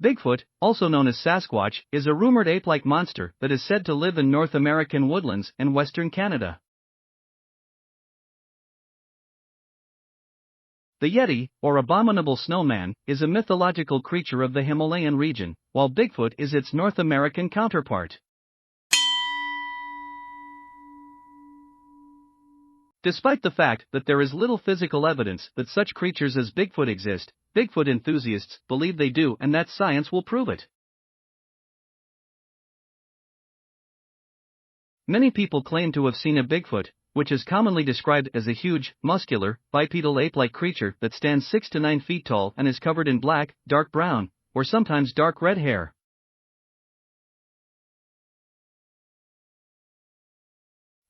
Bigfoot, also known as Sasquatch, is a rumored ape-like monster that is said to live in North American woodlands and western Canada. The Yeti, or abominable snowman, is a mythological creature of the Himalayan region, while Bigfoot is its North American counterpart. Despite the fact that there is little physical evidence that such creatures as Bigfoot exist, Bigfoot enthusiasts believe they do and that science will prove it. Many people claim to have seen a Bigfoot, which is commonly described as a huge, muscular, bipedal ape-like creature that stands 6 to 9 feet tall and is covered in black, dark brown, or sometimes dark red hair.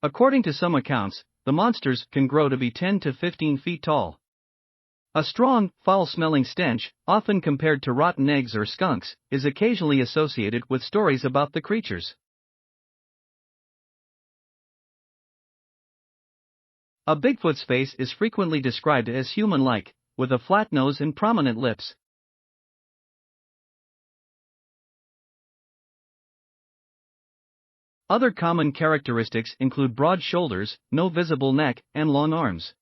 According to some accounts, the monsters can grow to be 10 to 15 feet tall. A strong, foul-smelling stench, often compared to rotten eggs or skunks, is occasionally associated with stories about the creatures. A Bigfoot's face is frequently described as human-like, with a flat nose and prominent lips. Other common characteristics include broad shoulders, no visible neck, and long arms.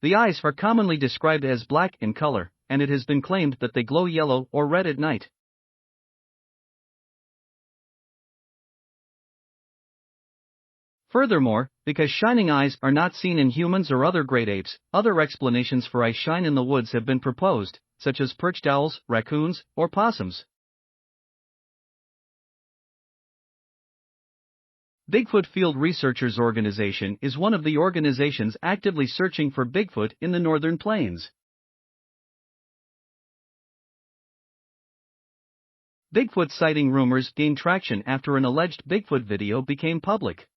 The eyes are commonly described as black in color, and it has been claimed that they glow yellow or red at night. Furthermore, because shining eyes are not seen in humans or other great apes, other explanations for eye shine in the woods have been proposed, such as perched owls, raccoons, or possums. Bigfoot Field Researchers Organization is one of the organizations actively searching for Bigfoot in the northern plains. Bigfoot sighting rumors gained traction after an alleged Bigfoot video became public.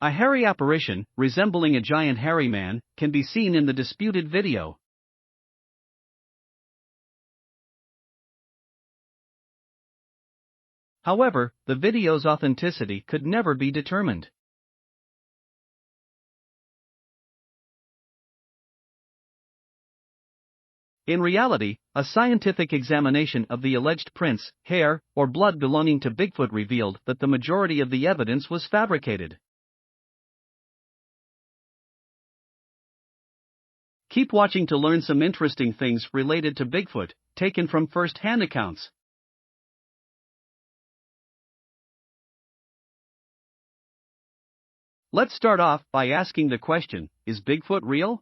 A hairy apparition, resembling a giant hairy man, can be seen in the disputed video. However, the video's authenticity could never be determined. In reality, a scientific examination of the alleged prints, hair, or blood belonging to Bigfoot revealed that the majority of the evidence was fabricated. Keep watching to learn some interesting things related to Bigfoot, taken from first-hand accounts. Let's start off by asking the question, is Bigfoot real?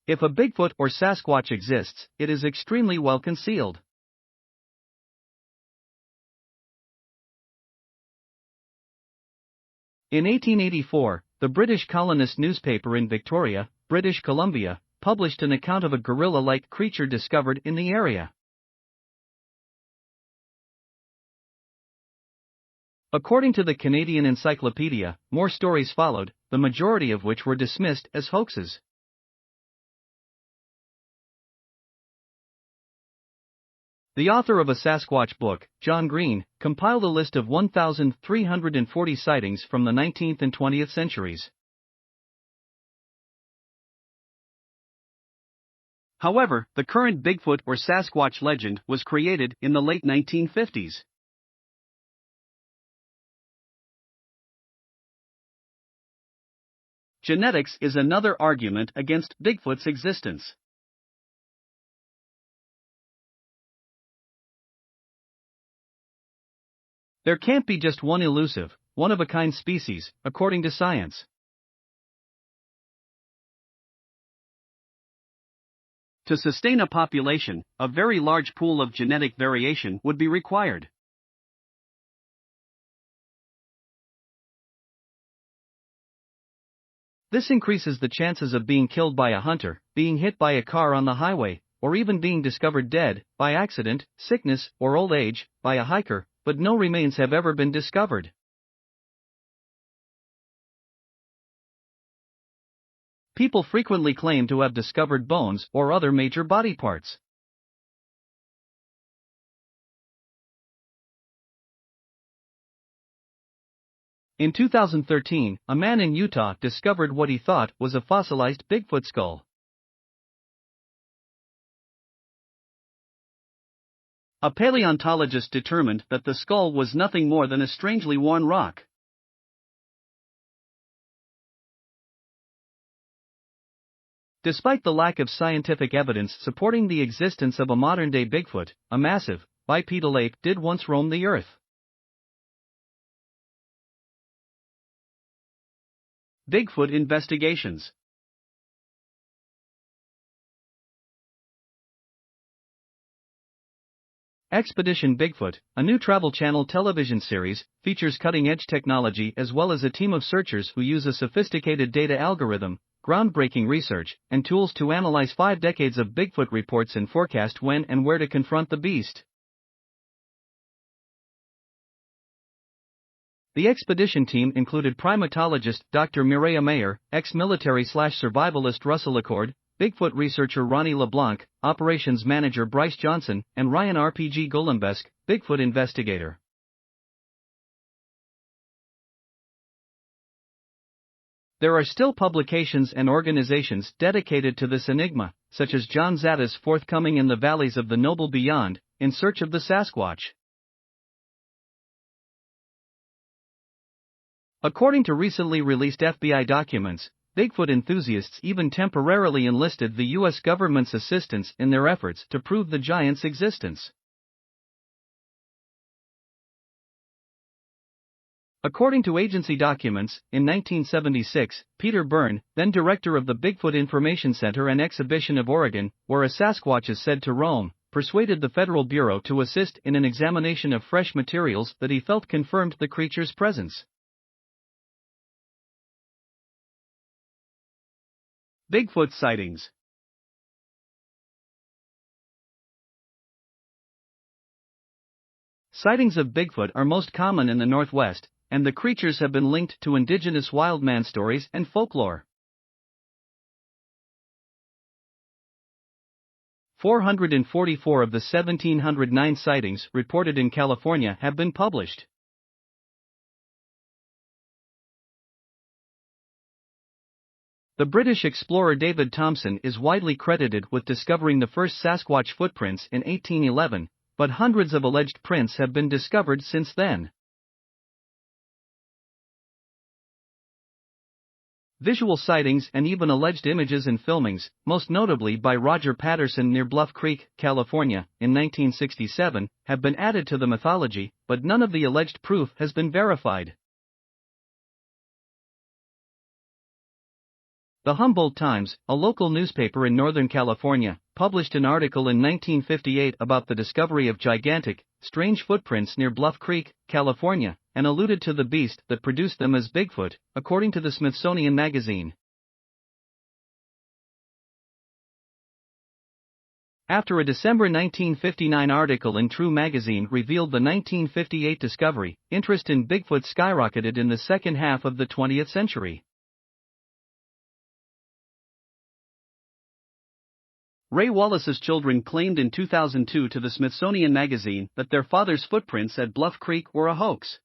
If a Bigfoot or Sasquatch exists, it is extremely well concealed. In 1884, the British colonist newspaper in Victoria, British Columbia, published an account of a gorilla-like creature discovered in the area. According to the Canadian Encyclopedia, more stories followed, the majority of which were dismissed as hoaxes. The author of a Sasquatch book, John Green, compiled a list of 1,340 sightings from the 19th and 20th centuries. However, the current Bigfoot or Sasquatch legend was created in the late 1950s. Genetics is another argument against Bigfoot's existence. There can't be just one elusive, one-of-a-kind species, according to science. To sustain a population, a very large pool of genetic variation would be required. This increases the chances of being killed by a hunter, being hit by a car on the highway, or even being discovered dead, by accident, sickness, or old age, by a hiker, but no remains have ever been discovered. People frequently claim to have discovered bones or other major body parts. In 2013, a man in Utah discovered what he thought was a fossilized Bigfoot skull. A paleontologist determined that the skull was nothing more than a strangely worn rock. Despite the lack of scientific evidence supporting the existence of a modern-day Bigfoot, a massive, bipedal ape did once roam the earth. Bigfoot investigations. Expedition Bigfoot, a new Travel Channel television series, features cutting-edge technology as well as a team of searchers who use a sophisticated data algorithm, groundbreaking research, and tools to analyze 5 decades of Bigfoot reports and forecast when and where to confront the beast. The expedition team included primatologist Dr. Mireya Mayer, ex-military/survivalist Russell Accord, Bigfoot researcher Ronnie LeBlanc, operations manager Bryce Johnson, and Ryan RPG Golembesk, Bigfoot investigator. There are still publications and organizations dedicated to this enigma, such as John Zada's forthcoming In the Valleys of the Noble Beyond, In Search of the Sasquatch. According to recently released FBI documents, Bigfoot enthusiasts even temporarily enlisted the U.S. government's assistance in their efforts to prove the giant's existence. According to agency documents, in 1976, Peter Byrne, then director of the Bigfoot Information Center and Exhibition of Oregon, where a Sasquatch is said to roam, persuaded the Federal Bureau to assist in an examination of fresh materials that he felt confirmed the creature's presence. Bigfoot sightings. Sightings of Bigfoot are most common in the Northwest, and the creatures have been linked to indigenous wildman stories and folklore. 444 of the 1,709 sightings reported in California have been published. The British explorer David Thompson is widely credited with discovering the first Sasquatch footprints in 1811, but hundreds of alleged prints have been discovered since then. Visual sightings and even alleged images and filmings, most notably by Roger Patterson near Bluff Creek, California, in 1967, have been added to the mythology, but none of the alleged proof has been verified. The Humboldt Times, a local newspaper in Northern California, published an article in 1958 about the discovery of gigantic, strange footprints near Bluff Creek, California, and alluded to the beast that produced them as Bigfoot, according to the Smithsonian Magazine. After a December 1959 article in True magazine revealed the 1958 discovery, interest in Bigfoot skyrocketed in the second half of the 20th century. Ray Wallace's children claimed in 2002 to the Smithsonian Magazine that their father's footprints at Bluff Creek were a hoax.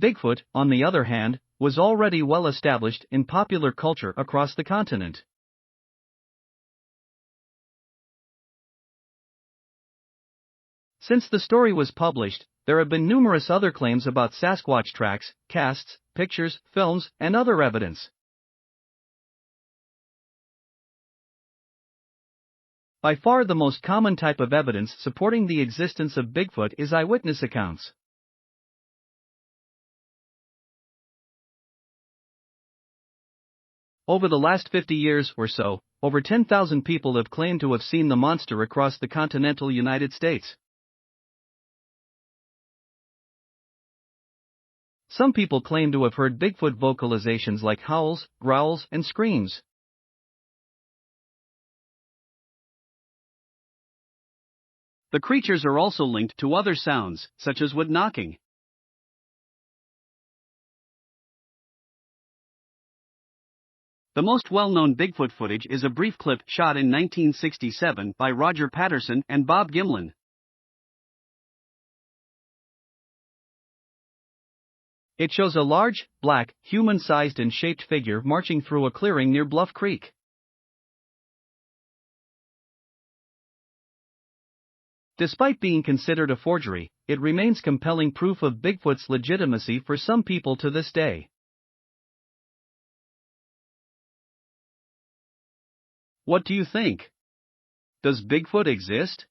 Bigfoot, on the other hand, was already well established in popular culture across the continent. Since the story was published, there have been numerous other claims about Sasquatch tracks, casts, pictures, films, and other evidence. By far the most common type of evidence supporting the existence of Bigfoot is eyewitness accounts. Over the last 50 years or so, over 10,000 people have claimed to have seen the monster across the continental United States. Some people claim to have heard Bigfoot vocalizations like howls, growls, and screams. The creatures are also linked to other sounds, such as wood knocking. The most well-known Bigfoot footage is a brief clip shot in 1967 by Roger Patterson and Bob Gimlin. It shows a large, black, human-sized and shaped figure marching through a clearing near Bluff Creek. Despite being considered a forgery, it remains compelling proof of Bigfoot's legitimacy for some people to this day. What do you think? Does Bigfoot exist?